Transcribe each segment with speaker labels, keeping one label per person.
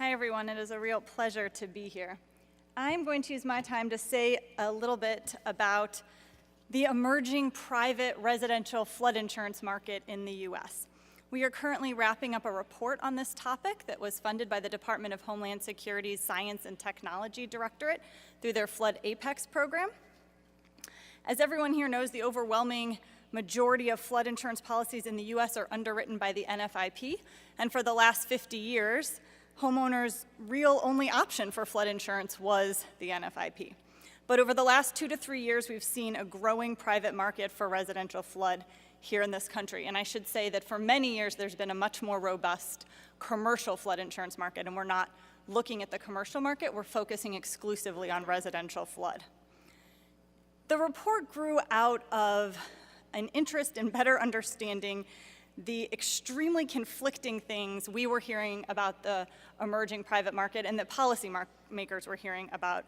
Speaker 1: Hi everyone, it is a real pleasure to be here. I'm going to use my time to say a little bit about the emerging private residential flood insurance market in the US. We are currently wrapping up a report on this topic that was funded by the Department of Homeland Security's Science and Technology Directorate through their Flood Apex program. As everyone here knows, the overwhelming majority of flood insurance policies in the US are underwritten by the NFIP, and for the last 50 years, homeowners' real only option for flood insurance was the NFIP. But over the last 2 to 3 years, we've seen a growing private market for residential flood here in this country. And I should say that for many years, there's been a much more robust commercial flood insurance market, and we're not looking at the commercial market, we're focusing exclusively on residential flood. The report grew out of an interest in better understanding the extremely conflicting things we were hearing about the emerging private market and that policy makers were hearing about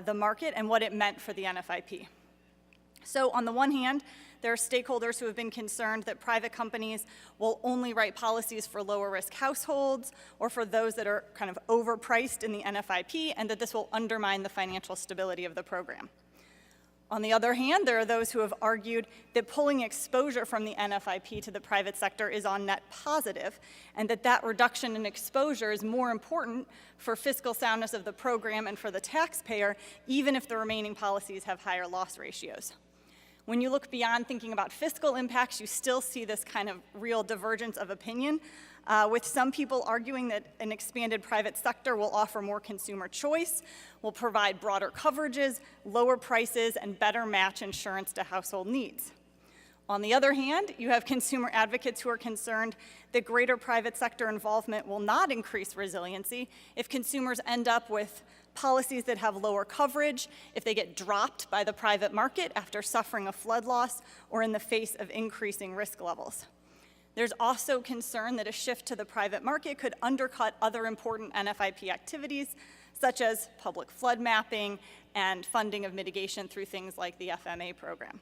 Speaker 1: the market and what it meant for the NFIP. So on the one hand, there are stakeholders who have been concerned that private companies will only write policies for lower risk households or for those that are kind of overpriced in the NFIP, and that this will undermine the financial stability of the program. On the other hand, there are those who have argued that pulling exposure from the NFIP to the private sector is on net positive, and that reduction in exposure is more important for fiscal soundness of the program and for the taxpayer, even if the remaining policies have higher loss ratios. When you look beyond thinking about fiscal impacts, you still see this kind of real divergence of opinion, with some people arguing that an expanded private sector will offer more consumer choice, will provide broader coverages, lower prices, and better match insurance to household needs. On the other hand, you have consumer advocates who are concerned that greater private sector involvement will not increase resiliency if consumers end up with policies that have lower coverage, if they get dropped by the private market after suffering a flood loss, or in the face of increasing risk levels. There's also concern that a shift to the private market could undercut other important NFIP activities, such as public flood mapping and funding of mitigation through things like the FMA program.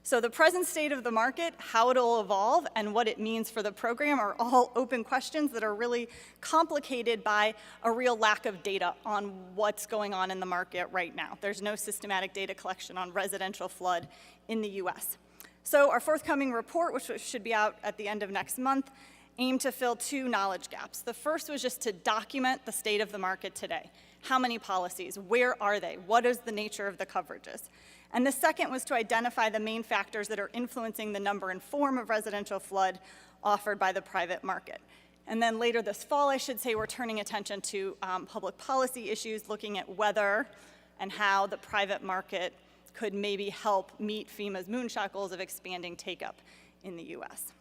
Speaker 1: So the present state of the market, how it'll evolve, and what it means for the program are all open questions that are really complicated by a real lack of data on what's going on in the market right now. There's no systematic data collection on residential flood in the US. So our forthcoming report, which should be out at the end of next month, aimed to fill 2 knowledge gaps. The first was just to document the state of the market today. How many policies? Where are they? What is the nature of the coverages? And the second was to identify the main factors that are influencing the number and form of residential flood offered by the private market. And then later this fall, I should say, we're turning attention to public policy issues, looking at whether and how the private market could maybe help meet FEMA's moonshot goals of expanding take-up in the US.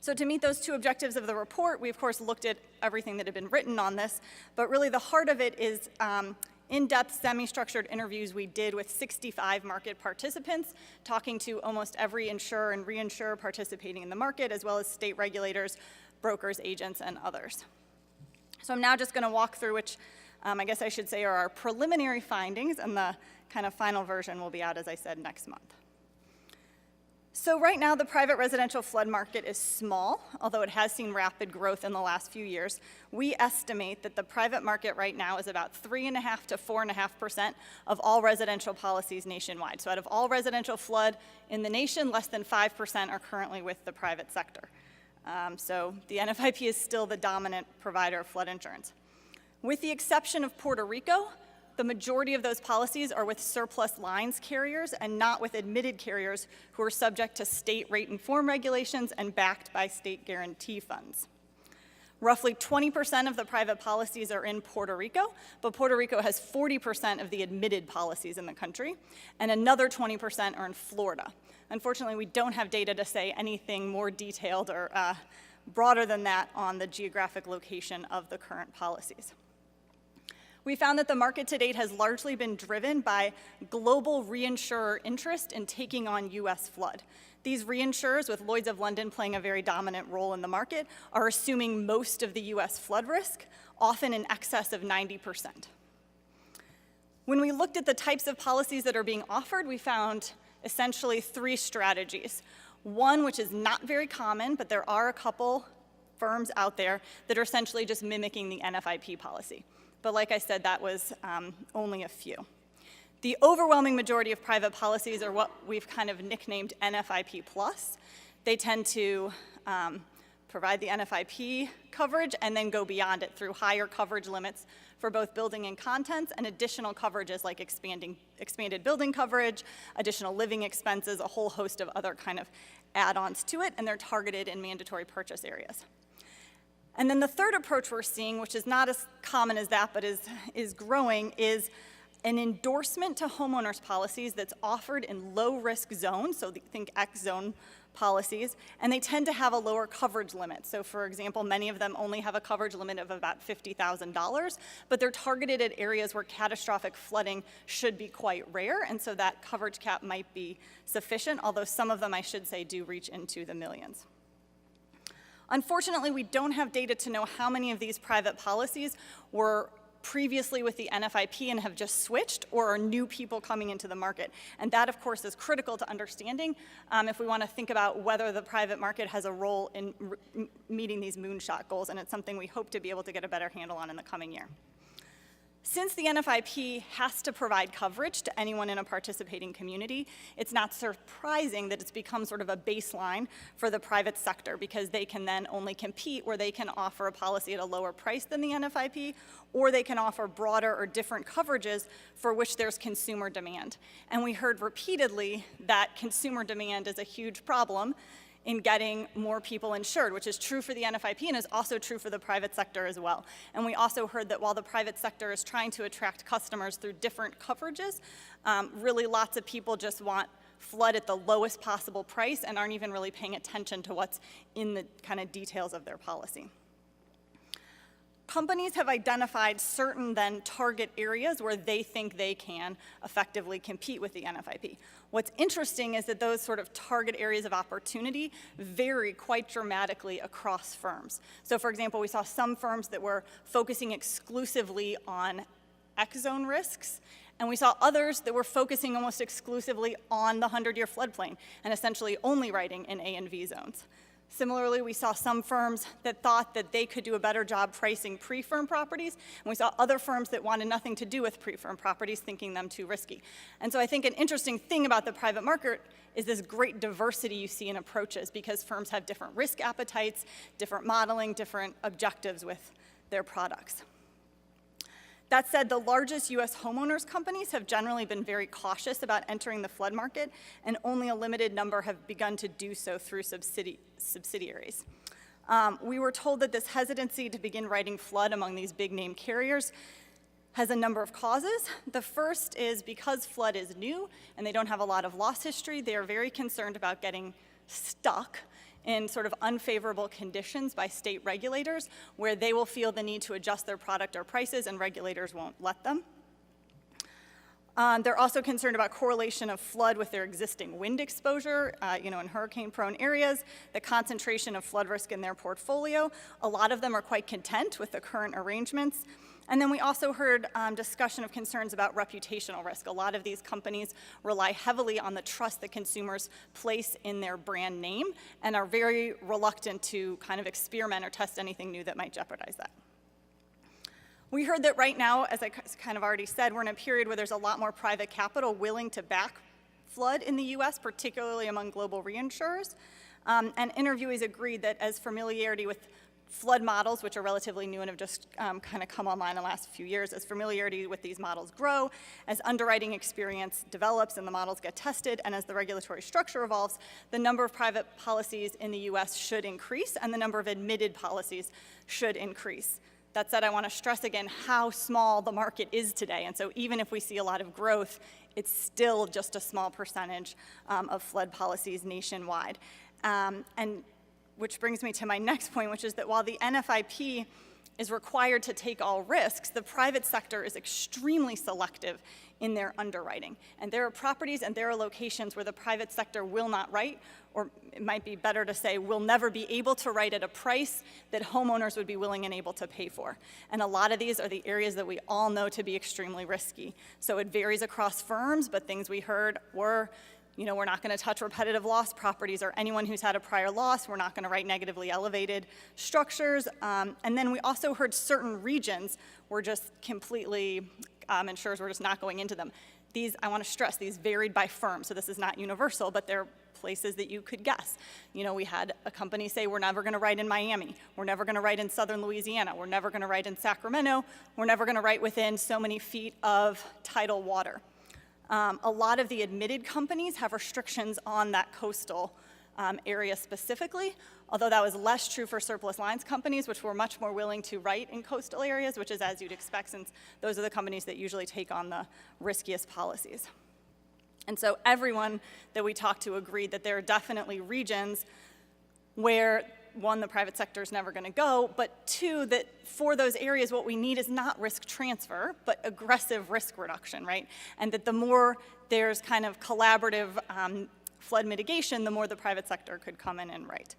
Speaker 1: So to meet those 2 objectives of the report, we of course looked at everything that had been written on this, but really the heart of it is in-depth, semi-structured interviews we did with 65 market participants, talking to almost every insurer and reinsurer participating in the market, as well as state regulators, brokers, agents, and others. So I'm now just going to walk through which I guess I should say are our preliminary findings, and the kind of final version will be out, as I said, next month. So right now, the private residential flood market is small, although it has seen rapid growth in the last few years. We estimate that the private market right now is about 3.5% to 4.5% of all residential policies nationwide. So out of all residential flood in the nation, less than 5% are currently with the private sector. So the NFIP is still the dominant provider of flood insurance. With the exception of Puerto Rico, the majority of those policies are with surplus lines carriers and not with admitted carriers who are subject to state rate and form regulations and backed by state guarantee funds. Roughly 20% of the private policies are in Puerto Rico, but Puerto Rico has 40% of the admitted policies in the country, and another 20% are in Florida. Unfortunately, we don't have data to say anything more detailed or broader than that on the geographic location of the current policies. We found that the market to date has largely been driven by global reinsurer interest in taking on US flood. These reinsurers, with Lloyd's of London playing a very dominant role in the market, are assuming most of the US flood risk, often in excess of 90%. When we looked at the types of policies that are being offered, we found essentially 3 strategies. One, which is not very common, but there are a couple firms out there that are essentially just mimicking the NFIP policy. But like I said, that was only a few. The overwhelming majority of private policies are what we've kind of nicknamed NFIP+. They tend to provide the NFIP coverage and then go beyond it through higher coverage limits for both building and contents and additional coverages like expanded building coverage, additional living expenses, a whole host of other kind of add-ons to it, and they're targeted in mandatory purchase areas. And then the third approach we're seeing, which is not as common as that but is growing, is an endorsement to homeowners policies that's offered in low-risk zones, so think X zone policies, and they tend to have a lower coverage limit. So for example, many of them only have a coverage limit of about $50,000, but they're targeted at areas where catastrophic flooding should be quite rare, and so that coverage cap might be sufficient, although some of them, I should say, do reach into the millions. Unfortunately, we don't have data to know how many of these private policies were previously with the NFIP and have just switched, or are new people coming into the market. And that, of course, is critical to understanding if we want to think about whether the private market has a role in meeting these moonshot goals, and it's something we hope to be able to get a better handle on in the coming year. Since the NFIP has to provide coverage to anyone in a participating community, it's not surprising that it's become sort of a baseline for the private sector, because they can then only compete where they can offer a policy at a lower price than the NFIP, or they can offer broader or different coverages for which there's consumer demand. And we heard repeatedly that consumer demand is a huge problem in getting more people insured, which is true for the NFIP and is also true for the private sector as well. And we also heard that while the private sector is trying to attract customers through different coverages, really lots of people just want flood at the lowest possible price and aren't even really paying attention to what's in the kind of details of their policy. Companies have identified certain then target areas where they think they can effectively compete with the NFIP. What's interesting is that those sort of target areas of opportunity vary quite dramatically across firms. So for example, we saw some firms that were focusing exclusively on X zone risks, and we saw others that were focusing almost exclusively on the 100-year floodplain and essentially only writing in A and V zones. Similarly, we saw some firms that thought that they could do a better job pricing pre-firm properties, and we saw other firms that wanted nothing to do with pre-firm properties, thinking them too risky. And so I think an interesting thing about the private market is this great diversity you see in approaches, because firms have different risk appetites, different modeling, different objectives with their products. That said, the largest US homeowners companies have generally been very cautious about entering the flood market, and only a limited number have begun to do so through subsidiaries. We were told that this hesitancy to begin writing flood among these big name carriers has a number of causes. The first is because flood is new and they don't have a lot of loss history, they are very concerned about getting stuck in sort of unfavorable conditions by state regulators, where they will feel the need to adjust their product or prices and regulators won't let them. They're also concerned about correlation of flood with their existing wind exposure, in hurricane-prone areas, the concentration of flood risk in their portfolio. A lot of them are quite content with the current arrangements. And then we also heard discussion of concerns about reputational risk. A lot of these companies rely heavily on the trust that consumers place in their brand name and are very reluctant to kind of experiment or test anything new that might jeopardize that. We heard that right now, as I kind of already said, we're in a period where there's a lot more private capital willing to back flood in the US, particularly among global reinsurers. And interviewees agreed that as familiarity with flood models, which are relatively new and have just kind of come online in the last few years, as familiarity with these models grow, as underwriting experience develops and the models get tested, and as the regulatory structure evolves, the number of private policies in the US should increase and the number of admitted policies should increase. That said, I want to stress again how small the market is today, and so even if we see a lot of growth, it's still just a small percentage of flood policies nationwide. And which brings me to my next point, which is that while the NFIP is required to take all risks, the private sector is extremely selective in their underwriting. And there are properties and there are locations where the private sector will not write, or it might be better to say will never be able to write at a price that homeowners would be willing and able to pay for. And a lot of these are the areas that we all know to be extremely risky. So it varies across firms, but things we heard were You know, we're not going to touch repetitive loss properties or anyone who's had a prior loss. We're not going to write negatively elevated structures. And then we also heard certain regions were just completely, insurers were just not going into them. These, I want to stress, these varied by firm, so this is not universal, but they're places that you could guess. You know, we had a company say, we're never going to write in Miami, we're never going to write in southern Louisiana, we're never going to write in Sacramento, we're never going to write within so many feet of tidal water. A lot of the admitted companies have restrictions on that coastal area specifically, although that was less true for surplus lines companies, which were much more willing to write in coastal areas, which is as you'd expect, since those are the companies that usually take on the riskiest policies. And so everyone that we talked to agreed that there are definitely regions where, one, the private sector is never going to go, but two, that for those areas what we need is not risk transfer, but aggressive risk reduction, right? And that the more there's kind of collaborative flood mitigation, the more the private sector could come in and write.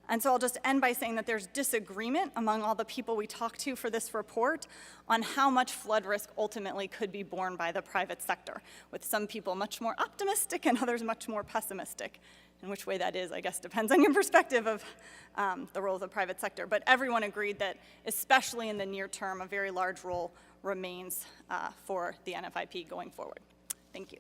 Speaker 1: And so I'll just end by saying that there's disagreement among all the people we talked to for this report on how much flood risk ultimately could be borne by the private sector, with some people much more optimistic and others much more pessimistic. And which way that is, I guess, depends on your perspective of the role of the private sector. But everyone agreed that, especially in the near term, a very large role remains for the NFIP going forward. Thank you.